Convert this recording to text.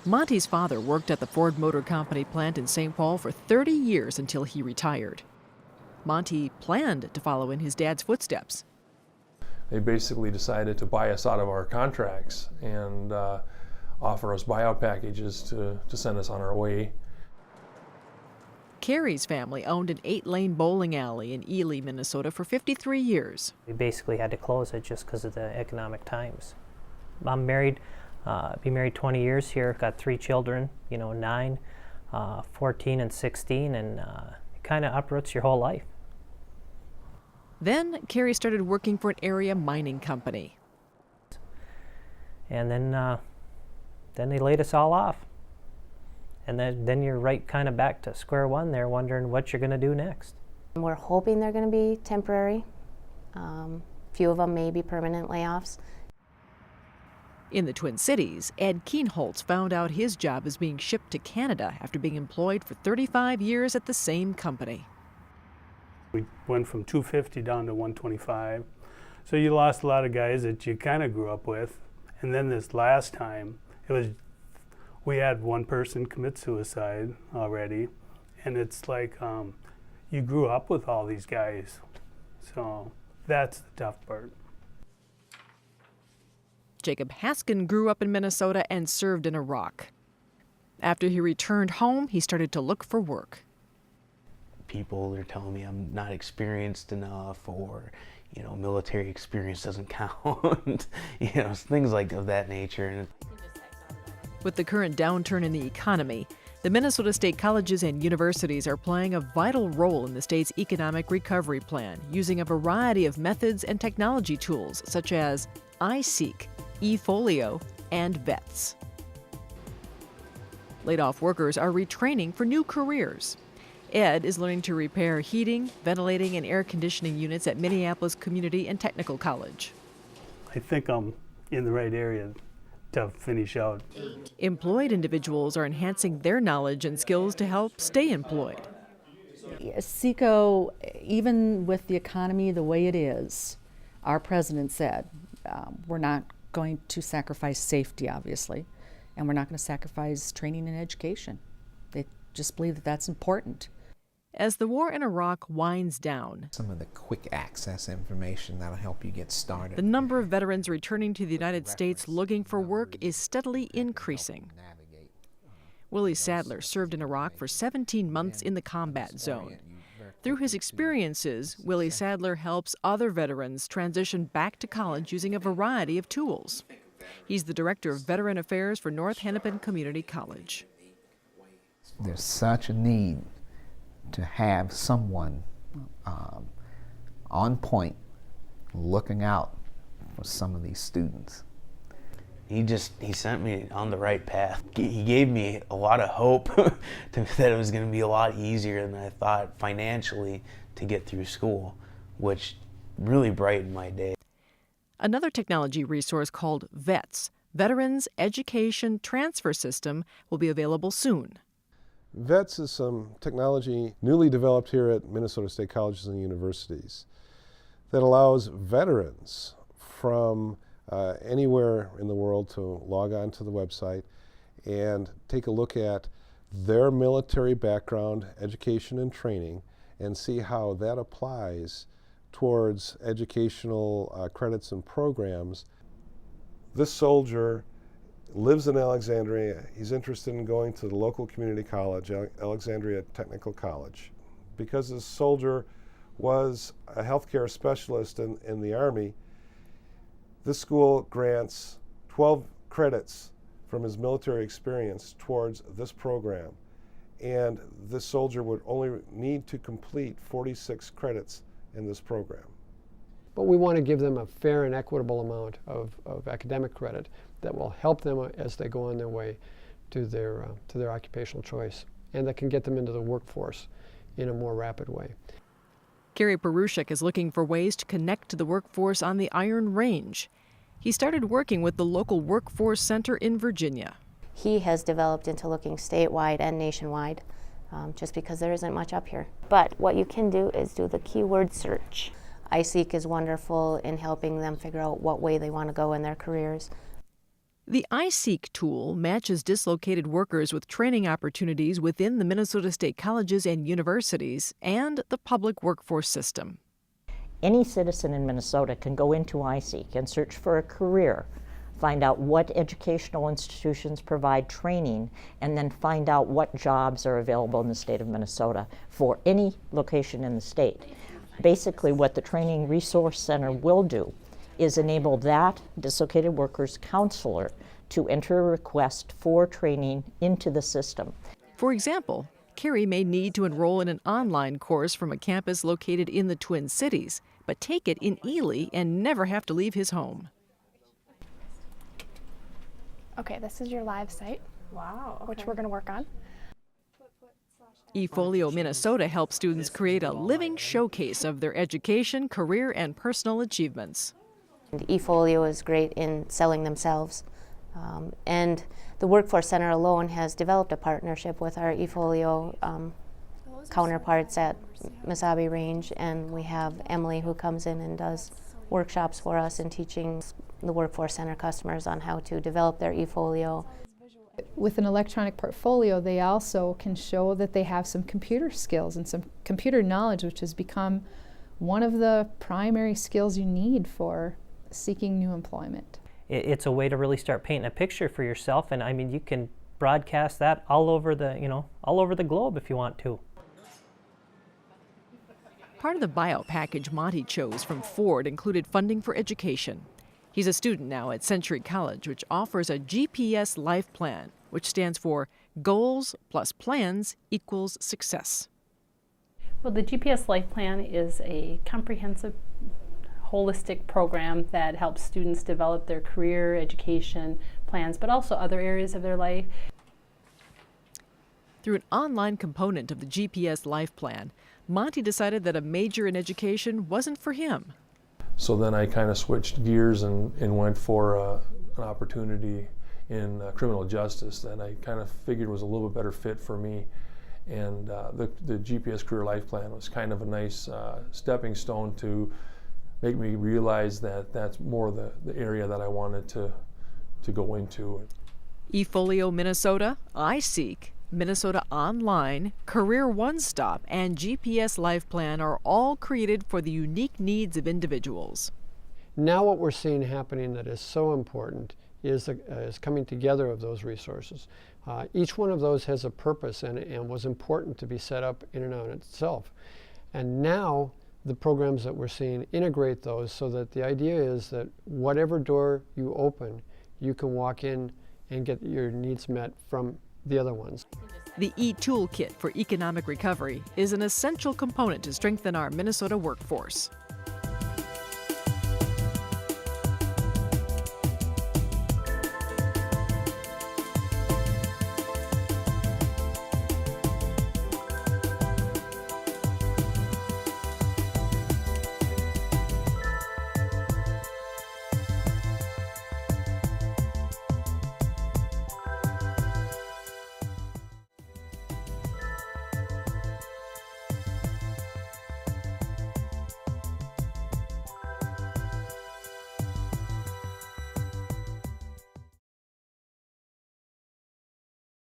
Monty's father worked at the Ford Motor Company plant in St. Paul for 30 years until he retired. Monty planned to follow in his dad's footsteps. They basically decided to buy us out of our contracts and offer us buyout packages to send us on our way. Carrie's family owned an 8-lane bowling alley in Ely, Minnesota for 53 years. We basically had to close it just because of the economic times. I'm married, been married 20 years here, got 3 children, 9, 14 and 16, and it kind of uproots your whole life. Then Carrie started working for an area mining company. And then they laid us all off. And then you're right kind of back to square one there, wondering what you're going to do next. We're hoping they're going to be temporary. Few of them may be permanent layoffs. In the Twin Cities, Ed Keenholz found out his job is being shipped to Canada after being employed for 35 years at the same company. We went from 250 down to 125. So you lost a lot of guys that you kind of grew up with. And then this last time, we had one person commit suicide already. And it's like you grew up with all these guys. So that's the tough part. Jacob Haskin grew up in Minnesota and served in Iraq. After he returned home, he started to look for work. People are telling me I'm not experienced enough, or military experience doesn't count. Things like of that nature. With the current downturn in the economy, the Minnesota State colleges and universities are playing a vital role in the state's economic recovery plan, using a variety of methods and technology tools such as iSeek, eFolio, and VETS. Laid-off workers are retraining for new careers. Ed is learning to repair heating, ventilating, and air conditioning units at Minneapolis Community and Technical College. I think I'm in the right area to finish out. Employed individuals are enhancing their knowledge and skills to help stay employed. SECO, even with the economy the way it is, our president said, we're not going to sacrifice safety, obviously, and we're not going to sacrifice training and education. They just believe that that's important. As the war in Iraq winds down, some of the quick access information that'll help you get started. The number of veterans returning to the United States looking for work is steadily increasing. Willie Sadler served in Iraq for 17 months in the combat zone. Through his experiences, Willie Sadler helps other veterans transition back to college using a variety of tools. He's the director of Veteran Affairs for North Hennepin Community College. There's such a need to have someone on point looking out for some of these students. He sent me on the right path. He gave me a lot of hope that it was going to be a lot easier than I thought financially to get through school, which really brightened my day. Another technology resource called VETS, Veterans Education Transfer System, will be available soon. VETS is some technology newly developed here at Minnesota State Colleges and Universities that allows veterans from anywhere in the world to log on to the website and take a look at their military background, education, and training, and see how that applies towards educational credits and programs. This soldier lives in Alexandria. He's interested in going to the local community college, Alexandria Technical College. Because this soldier was a healthcare specialist in the Army, this school grants 12 credits from his military experience towards this program. And this soldier would only need to complete 46 credits in this program. But we want to give them a fair and equitable amount of academic credit that will help them as they go on their way to their occupational choice, and that can get them into the workforce in a more rapid way. Gary Perushik is looking for ways to connect to the workforce on the Iron Range. He started working with the local workforce center in Virginia. He has developed into looking statewide and nationwide, just because there isn't much up here. But what you can do is do the keyword search. iSeek is wonderful in helping them figure out what way they want to go in their careers. The iSeek tool matches dislocated workers with training opportunities within the Minnesota State colleges and universities and the public workforce system. Any citizen in Minnesota can go into iSeek and search for a career, find out what educational institutions provide training, and then find out what jobs are available in the state of Minnesota for any location in the state. Basically, what the Training Resource Center will do is enable that dislocated workers counselor to enter a request for training into the system. For example, Carrie may need to enroll in an online course from a campus located in the Twin Cities, but take it in Ely and never have to leave his home. Okay, this is your live site. Wow. Which we're going to work on. eFolio Minnesota helps students create a living showcase of their education, career, and personal achievements. eFolio is great in selling themselves. And the Workforce Center alone has developed a partnership with our eFolio counterparts at Mesabi Range, and we have Emily who comes in and does workshops for us in teaching the Workforce Center customers on how to develop their eFolio. With an electronic portfolio, they also can show that they have some computer skills and some computer knowledge, which has become one of the primary skills you need for seeking new employment. It's a way to really start painting a picture for yourself, and I mean, you can broadcast that all over the, all over the globe if you want to. Part of the buyout package Monty chose from Ford included funding for education. He's a student now at Century College, which offers a GPS Life Plan, which stands for Goals plus Plans equals Success. Well, the GPS Life Plan is a comprehensive, holistic program that helps students develop their career, education plans, but also other areas of their life. Through an online component of the GPS Life Plan, Monty decided that a major in education wasn't for him. So then I kind of switched gears and went for an opportunity in criminal justice that I kind of figured was a little bit better fit for me. And the GPS Career Life Plan was kind of a nice stepping stone to make me realize that that's more the area that I wanted to go into. eFolio Minnesota, iSeek, Minnesota Online, Career One Stop, and GPS Life Plan are all created for the unique needs of individuals. Now what we're seeing happening that is so important is coming together of those resources. Each one of those has a purpose and was important to be set up in and of itself. And now the programs that we're seeing integrate those so that the idea is that whatever door you open, you can walk in and get your needs met from the other ones. The e-Toolkit for Economic Recovery is an essential component to strengthen our Minnesota workforce.